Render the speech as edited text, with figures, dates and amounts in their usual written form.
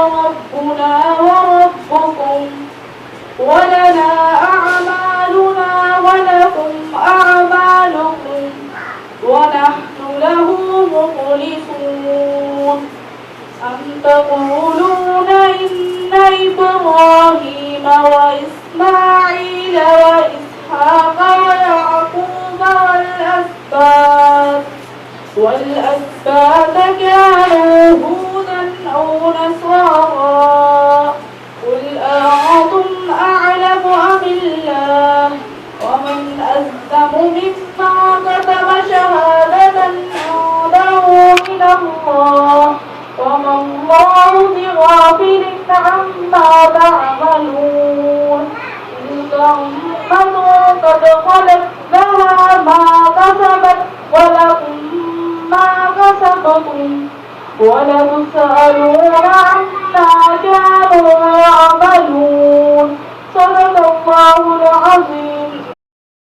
ربنا وربكم ولنا أعمالنا ولكم أعمالكم ونحن له مخلصون أم تقولون إن إبراهيم وإسماعيل وإسحاق ويعقوب والأسباط كانوا هودا أو نصارى قل أأنتم أعلم أم الله ومن أظلم ممن كتم شهادة عنده من الله وما الله بغافل عما تعملون تلك أمة قد خلت لها ما كسبت ولكم ما كسبتم ولتسألون عما كانوا